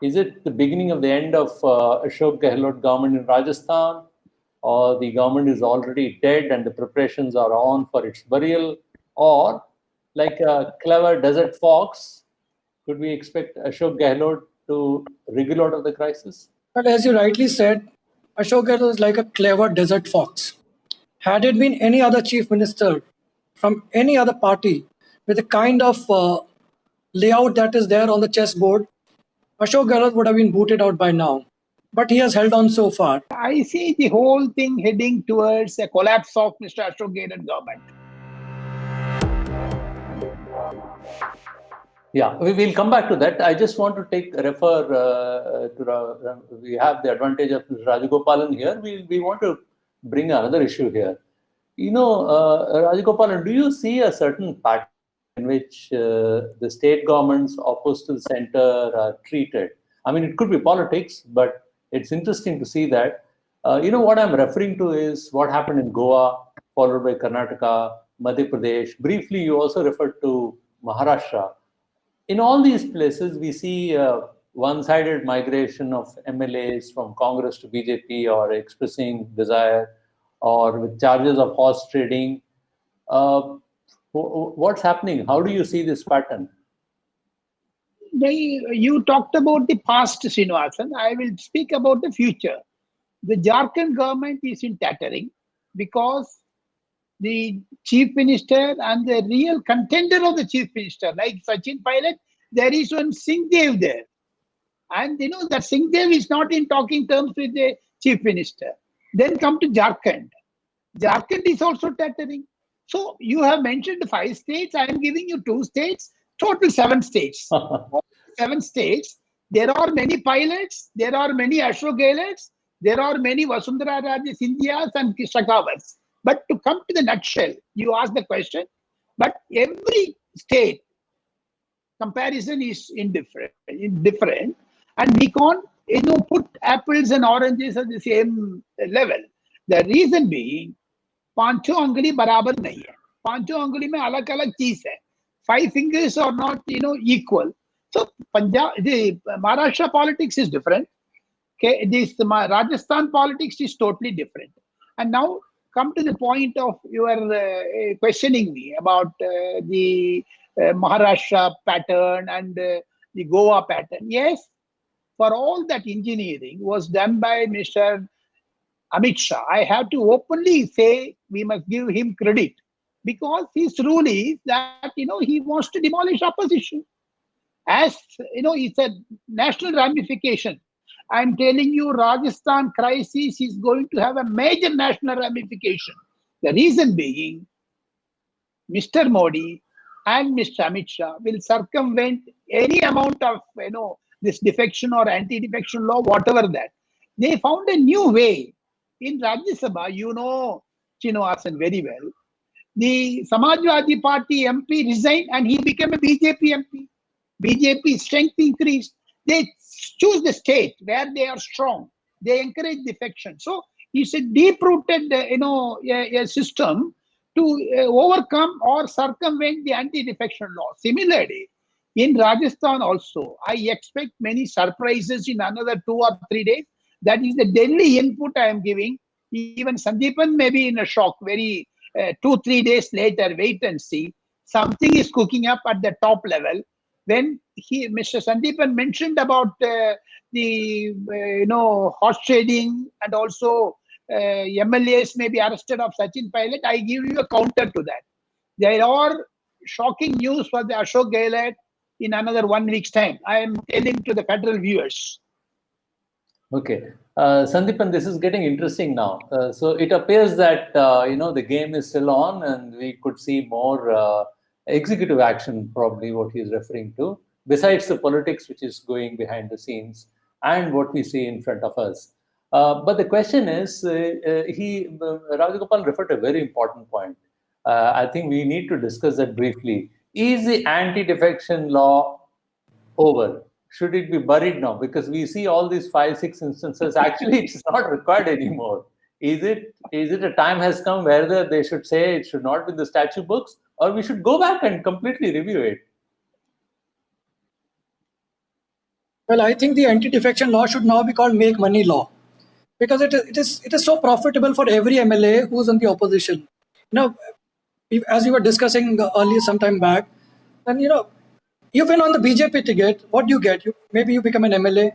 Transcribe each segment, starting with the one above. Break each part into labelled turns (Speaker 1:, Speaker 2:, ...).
Speaker 1: Is it the beginning of the end of Ashok Gehlot government in Rajasthan, or the government is already dead and the preparations are on for its burial, or like a clever desert fox, could we expect Ashok Gehlot to wriggle out of the crisis?
Speaker 2: But as you rightly said, Ashok Gehlot is like a clever desert fox. Had it been any other chief minister from any other party with the kind of layout that is there on the chessboard, Ashok Gehlot would have been booted out by now. But he has held on so far.
Speaker 3: I see the whole thing heading towards a collapse of Mr. Ashok Gehlot government.
Speaker 1: Yeah, we will come back to that. I just want to refer we have the advantage of Rajagopalan here. We want to bring another issue here. Rajagopalan, do you see a certain pattern in which the state governments opposed to the center are treated? I mean, it could be politics, but it's interesting to see that. What I'm referring to is what happened in Goa, followed by Karnataka, Madhya Pradesh. Briefly, you also referred to Maharashtra. In all these places, we see one-sided migration of MLAs from Congress to BJP, or expressing desire, or with charges of horse trading. What's happening? How do you see this pattern?
Speaker 3: You talked about the past, Srinivasan. I will speak about the future. The Jharkhand government is in tattering because the chief minister and the real contender of the chief minister, like Sachin Pilot, there is one Singh-Dev there. And that Singh-Dev is not in talking terms with the chief minister. Then come to Jharkhand. Jharkhand is also tattering. So you have mentioned 5 states. I am giving you 2 states, total 7 states. 7 states. There are many pilots. There are many Ashok Gehlots. There are many Vasundhara Raje Scindias and Shekhavats. But to come to the nutshell, you asked the question, but every state comparison is different, and we can't put apples and oranges at the same level. The reason being, पांचों अंगुली बराबर नहीं है, पांचों अंगुली में अलग अलग चीज है. 5 fingers are not equal. So the Maharashtra politics is different. Okay, this Rajasthan politics is totally different. And now come to the point of your questioning me about the Maharashtra pattern and the Goa pattern. Yes, for all that engineering was done by Mr. Amit Shah. I have to openly say we must give him credit, because his rule is that he wants to demolish opposition. As it's a national ramification. I'm telling you, Rajasthan crisis is going to have a major national ramification. The reason being, Mr. Modi and Mr. Amit Shah will circumvent any amount of this defection or anti-defection law, whatever that. They found a new way. In Rajya Sabha, Srinivasan very well, the Samajwadi Party MP resigned and he became a BJP MP. BJP strength increased. They choose the state where they are strong. They encourage defection. So it's a deep-rooted, a system to overcome or circumvent the anti-defection law. Similarly, in Rajasthan also, I expect many surprises in another 2 or 3 days. That is the daily input I am giving. Even Sandeepan may be in a shock. Very 2-3 days later, wait and see. Something is cooking up at the top level. When Mr. Sandeepan mentioned about the horse trading and also MLAs may be arrested of Sachin Pilot, I give you a counter to that. There are shocking news for the Ashok Gehlot in another 1 week's time. I am telling to the federal viewers.
Speaker 1: Okay. Sandeepan, this is getting interesting now. So it appears that, the game is still on and we could see more executive action, probably what he is referring to, besides the politics which is going behind the scenes and what we see in front of us. But the question is, Rajagopal referred to a very important point. I think we need to discuss that briefly. Is the anti-defection law over? Should it be buried now? Because we see all these 5-6 instances. Actually, it's not required anymore. Is it a time has come where they should say it should not be in the statute books, or we should go back and completely review it?
Speaker 2: Well, I think the anti-defection law should now be called make money law, because it is so profitable for every MLA who's in the opposition. You know, as we were discussing earlier some time back, and you win on the BJP ticket, what do you get? Maybe you become an MLA.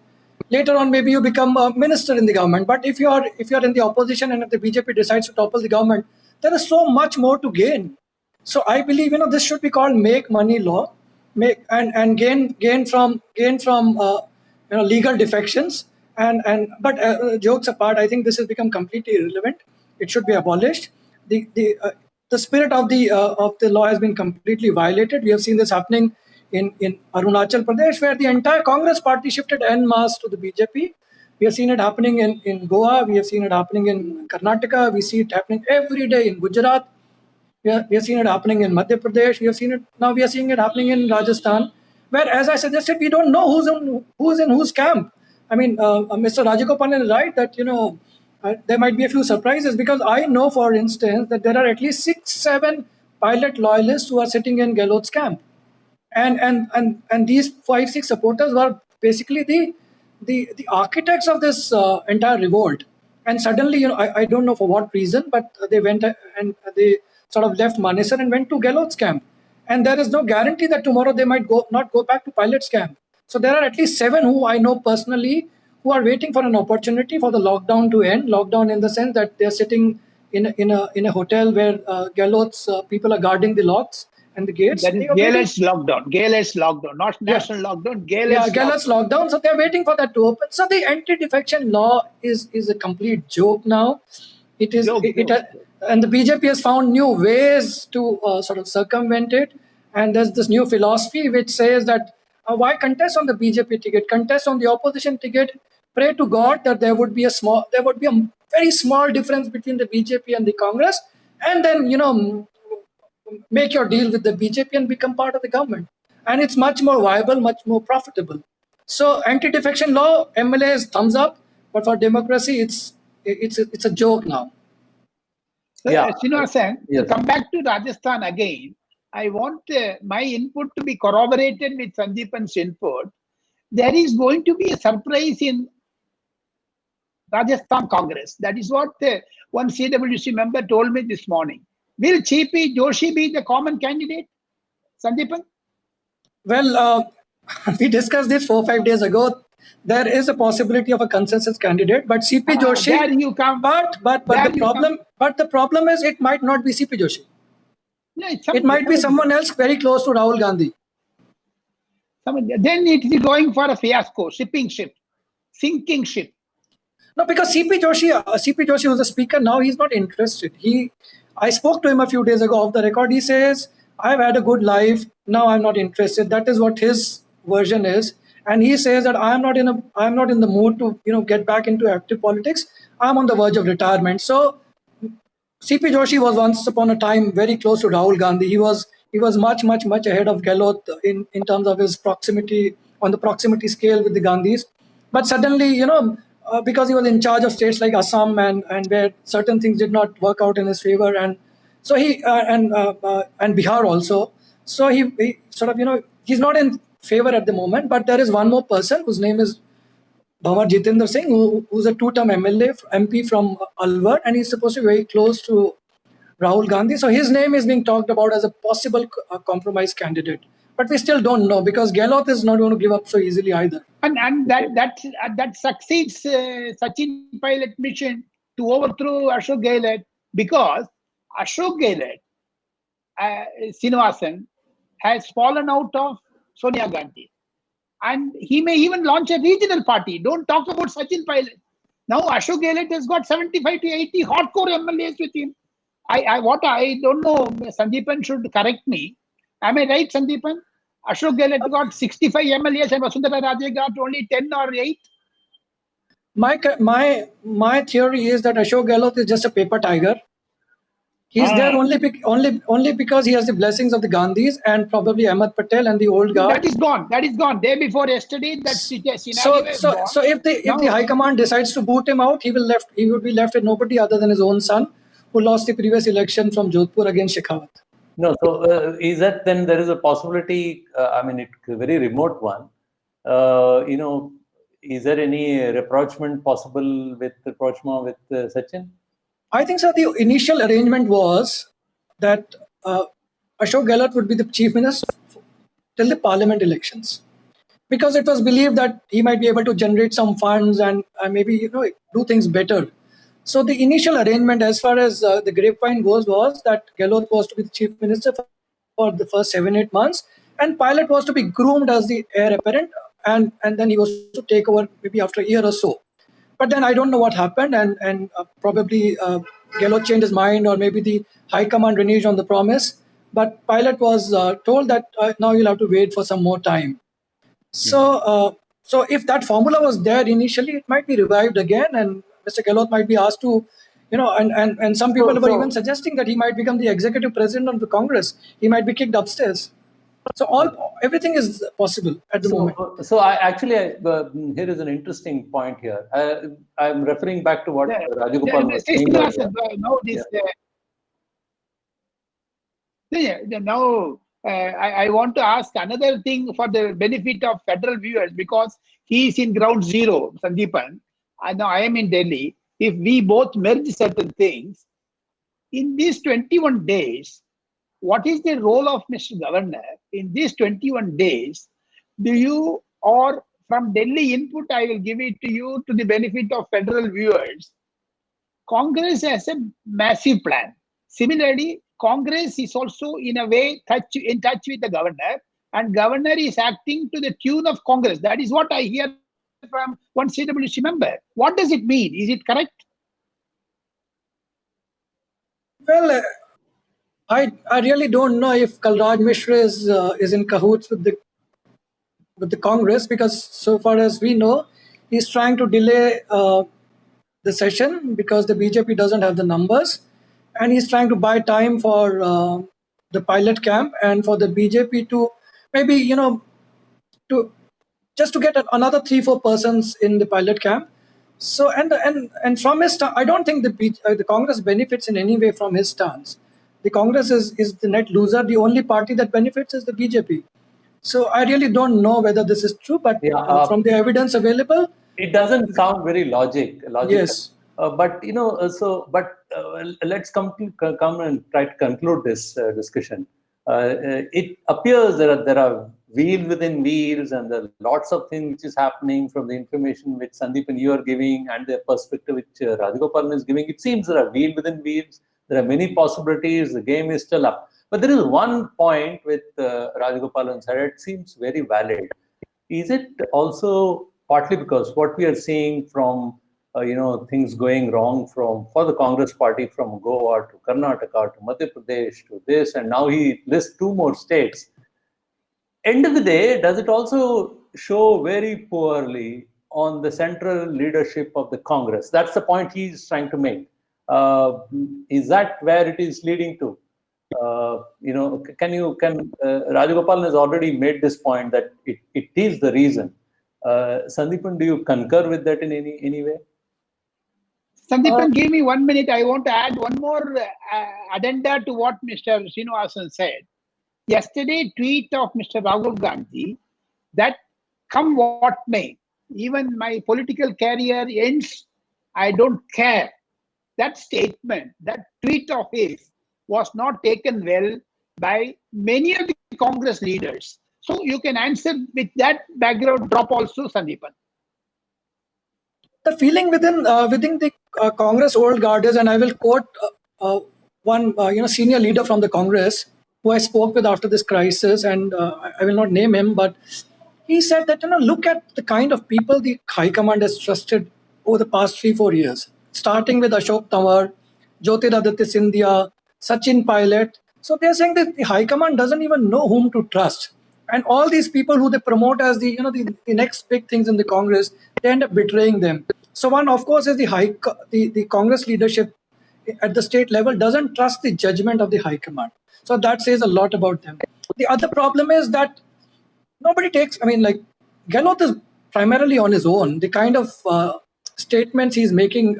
Speaker 2: Later on, maybe you become a minister in the government. But if you are in the opposition and if the BJP decides to topple the government, there is so much more to gain. So I believe this should be called make money law, make and gain from legal defections but jokes apart, I think this has become completely irrelevant. It should be abolished. The spirit of the law has been completely violated. We have seen this happening in Arunachal Pradesh, where the entire Congress party shifted en masse to the BJP. We have seen it happening in Goa. We have seen it happening in Karnataka. We see it happening every day in Gujarat. We have seen it happening in Madhya Pradesh. We are seeing it happening in Rajasthan, where, as I suggested, we don't know who's in whose camp. I mean, Mr. Rajagopalan is right that there might be a few surprises, because I know, for instance, that there are at least 6-7 pilot loyalists who are sitting in Gehlot's camp, and these 5-6 supporters were basically the architects of this entire revolt. And suddenly, I don't know for what reason, but they went and they sort of left Manesar and went to Gehlot's camp. And there is no guarantee that tomorrow they might not go back to pilot's camp. So there are at least 7 who I know personally who are waiting for an opportunity for the lockdown to end. Lockdown in the sense that they're sitting in a hotel where Gehlot's people are guarding the locks and the gates.
Speaker 3: That is Gehlot's lockdown. Gehlot's lockdown, not national lockdown.
Speaker 2: Gehlot's lockdown. So they're waiting for that to open. So the anti-defection law is a complete joke now. It is and the BJP has found new ways to sort of circumvent it. And there's this new philosophy which says that why contest on the BJP ticket? Contest on the opposition ticket. Pray to God that there would be a very small difference between the BJP and the Congress, and then make your deal with the BJP and become part of the government. And it's much more viable, much more profitable. So anti-defection law, MLA's thumbs up, but for democracy, it's a joke now.
Speaker 3: So,
Speaker 1: Yeah.
Speaker 3: Srinivasan,
Speaker 1: Yes.
Speaker 3: come back to Rajasthan again. I want my input to be corroborated with Sandeepan's input. There is going to be a surprise in Rajasthan Congress. That is what one CWC member told me this morning. Will CP Joshi be the common candidate, Sandeepan?
Speaker 2: Well, we discussed this 4-5 days ago. There is a possibility of a consensus candidate, but CP Joshi.
Speaker 3: There you come.
Speaker 2: But the problem is it might not be CP Joshi.
Speaker 3: No,
Speaker 2: It might be someone else very close to Rahul Gandhi.
Speaker 3: Then it is going for a fiasco, sinking ship.
Speaker 2: No, because CP Joshi was the speaker. Now he's not interested. I spoke to him a few days ago off the record. He says, "I've had a good life. Now I'm not interested." That is what his version is. And he says that I'm not in the mood to get back into active politics. I'm on the verge of retirement. So CP Joshi was once upon a time very close to Rahul Gandhi. He was much ahead of Gehlot in terms of his proximity, on the proximity scale with the Gandhis. But suddenly, because he was in charge of states like Assam and where certain things did not work out in his favor, and so he and Bihar also. So he sort of he's not in favor at the moment. But there is one more person whose name is Bhamar Jitendra Singh, who's a 2-term MP from Alwar, and he's supposed to be very close to Rahul Gandhi. So his name is being talked about as a possible compromise candidate. But we still don't know, because Gehlot is not going to give up so easily either.
Speaker 3: And that succeeds Sachin Pilot mission to overthrow Ashok Gehlot, because Ashok Gehlot, Srinivasan, has fallen out of Sonia Gandhi. And he may even launch a regional party. Don't talk about Sachin Pilot. Now Ashok Gehlot has got 75 to 80 hardcore MLAs with him. I don't know, Sandeepan should correct me. Am I right, Sandeepan? Ashok Gehlot got 65 MLAs and Vasundhara Raje got only 10 or 8.
Speaker 2: My theory is that Ashok Gehlot is just a paper tiger. He's there only because he has the blessings of the Gandhis and probably Ahmed Patel and the old guard.
Speaker 3: That is gone. Day before yesterday, that scenario is gone.
Speaker 2: So if the High Command decides to boot him out, he would be left with nobody other than his own son, who lost the previous election from Jodhpur against Shekhawat.
Speaker 1: No, so is that then there is a possibility, it's a very remote one, You know, is there any rapprochement possible with Sachin?
Speaker 2: I think, sir, the initial arrangement was that Ashok Gehlot would be the chief minister till the parliament elections, because it was believed that he might be able to generate some funds and maybe do things better. So the initial arrangement, as far as the grapevine goes, was that Gehlot was to be the chief minister for the first 7-8 months, and Pilot was to be groomed as the heir apparent, and then he was to take over maybe after a year or so. But then I don't know what happened, and probably Gehlot changed his mind, or maybe the High Command reneged on the promise. But Pilot was told that now you'll have to wait for some more time. So, so if that formula was there initially, it might be revived again, and Mr. Gehlot might be asked to, and some people were even suggesting that he might become the executive president of the Congress. He might be kicked upstairs. So everything is possible at the moment.
Speaker 1: So here is an interesting point here. I'm referring back to what Rajagopal was saying.
Speaker 3: Now, I want to ask another thing for the benefit of federal viewers, because he is in ground zero, Sandeepan. Now I am in Delhi. If we both merge certain things, in these 21 days, what is the role of Mr. Governor in these 21 days? Do you, or from Delhi input, I will give it to you to the benefit of federal viewers. Congress has a massive plan. Similarly, Congress is also in a way in touch with the governor, and governor is acting to the tune of Congress. That is what I hear from one CWC member. What does it mean? Is it correct?
Speaker 2: Well, I really don't know if Kalraj Mishra is in cahoots with the Congress, because so far as we know, he's trying to delay the session because the BJP doesn't have the numbers, and he's trying to buy time for the Pilot camp and for the BJP to maybe to just to get another 3-4 persons in the Pilot camp. So and from his I don't think the Congress benefits in any way from his stance. The Congress is the net loser. The only party that benefits is the BJP. So I really don't know whether this is true, but from the evidence available,
Speaker 1: it doesn't sound very logical.
Speaker 2: Yes.
Speaker 1: But let's come and try to conclude this discussion. It appears there are wheels within wheels, and there are lots of things which is happening from the information which Sandeepan you are giving and the perspective which Rajagopalan is giving. It seems there are wheels within wheels. There are many possibilities. The game is still up. But there is one point with Rajagopalan said, it seems very valid. Is it also partly because what we are seeing from things going wrong for the Congress party, from Goa to Karnataka to Madhya Pradesh to this, and now he lists 2 more states. End of the day, does it also show very poorly on the central leadership of the Congress? That's the point he's trying to make. Is that where it is leading to? Rajagopalan has already made this point that it is the reason. Sandeepan, do you concur with that in any way?
Speaker 3: Sandeepan, give me 1 minute. I want to add one more addenda to what Mr. Srinivasan said. Yesterday, tweet of Mr. Rahul Gandhi that come what may, even my political career ends, I don't care. That statement, that tweet of his was not taken well by many of the Congress leaders. So you can answer with that background drop also, Sandeepan.
Speaker 2: The feeling within the Congress old guard is, and I will quote one senior leader from the Congress who I spoke with after this crisis, and I will not name him, but he said that look at the kind of people the High Command has trusted over the past 3-4 years, starting with Ashok Tawar, Jyotiraditya Scindia, Sachin Pilot. So they are saying that the High Command doesn't even know whom to trust. And all these people who they promote as the next big things in the Congress, they end up betraying them. So one, of course, is the Congress leadership at the state level doesn't trust the judgment of the High Command. So that says a lot about them. The other problem is that nobody takes, Gehlot is primarily on his own. The kind of statements he's making,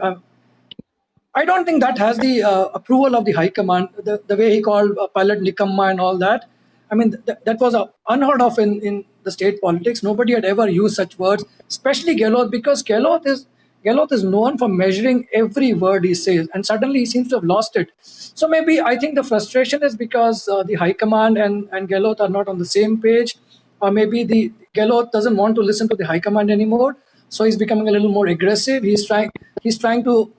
Speaker 2: I don't think that has the approval of the High Command. The way he called Pilot Nikamma and all that, that was unheard of in the state politics. Nobody had ever used such words, especially Gehlot, because Gehlot is known for measuring every word he says, and suddenly he seems to have lost it. So maybe I think the frustration is because the High Command and Gehlot are not on the same page, or maybe the Gehlot doesn't want to listen to the High Command anymore, so he's becoming a little more aggressive. He's trying to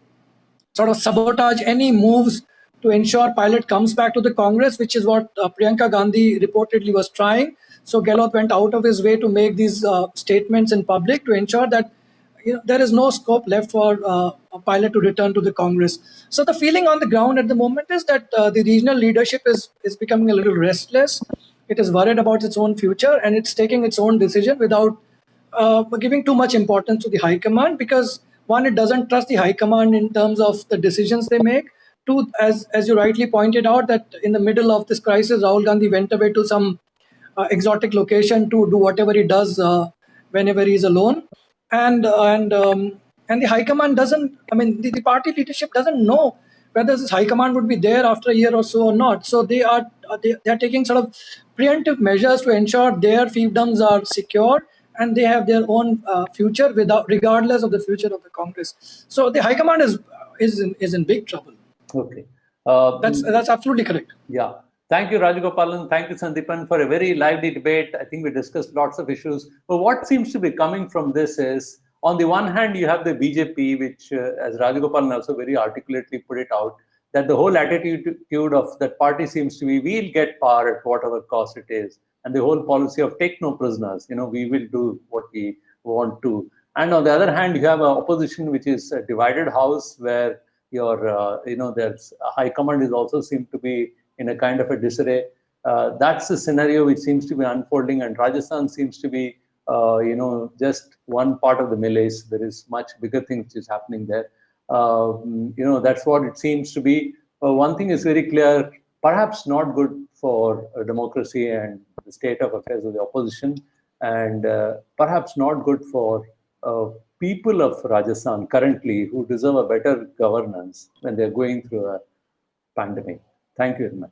Speaker 2: sort of sabotage any moves to ensure Pilot comes back to the Congress, which is what Priyanka Gandhi reportedly was trying. So Gehlot went out of his way to make these statements in public to ensure that there is no scope left for a Pilot to return to the Congress. So the feeling on the ground at the moment is that the regional leadership is becoming a little restless. It is worried about its own future, and it's taking its own decision without giving too much importance to the high command, because one, it doesn't trust the high command in terms of the decisions they make. Two, as you rightly pointed out, that in the middle of this crisis, Rahul Gandhi went away to some exotic location to do whatever he does whenever he's alone, and the high command doesn't. I mean, the party leadership doesn't know whether this high command would be there after a year or so or not. So they are taking sort of preemptive measures to ensure their fiefdoms are secure and they have their own future regardless of the future of the Congress. So the high command is in big trouble.
Speaker 1: Okay.
Speaker 2: That's absolutely correct.
Speaker 1: Yeah. Thank you, Rajagopalan. Thank you, Sandipan, for a very lively debate. I think we discussed lots of issues. But what seems to be coming from this is, on the one hand, you have the BJP, which, as Rajagopalan also very articulately put it out, that the whole attitude of that party seems to be, we'll get power at whatever cost it is. And the whole policy of take no prisoners, we will do what we want to. And on the other hand, you have an opposition which is a divided house where your, there's a high command is also seem to be in a kind of a disarray. That's the scenario which seems to be unfolding, and Rajasthan seems to be, just one part of the malaise. There is much bigger thing which is happening there. That's what it seems to be. One thing is very clear, perhaps not good for democracy and the state of affairs of the opposition, and perhaps not good for people of Rajasthan currently who deserve a better governance when they're going through a pandemic. Thank you very much.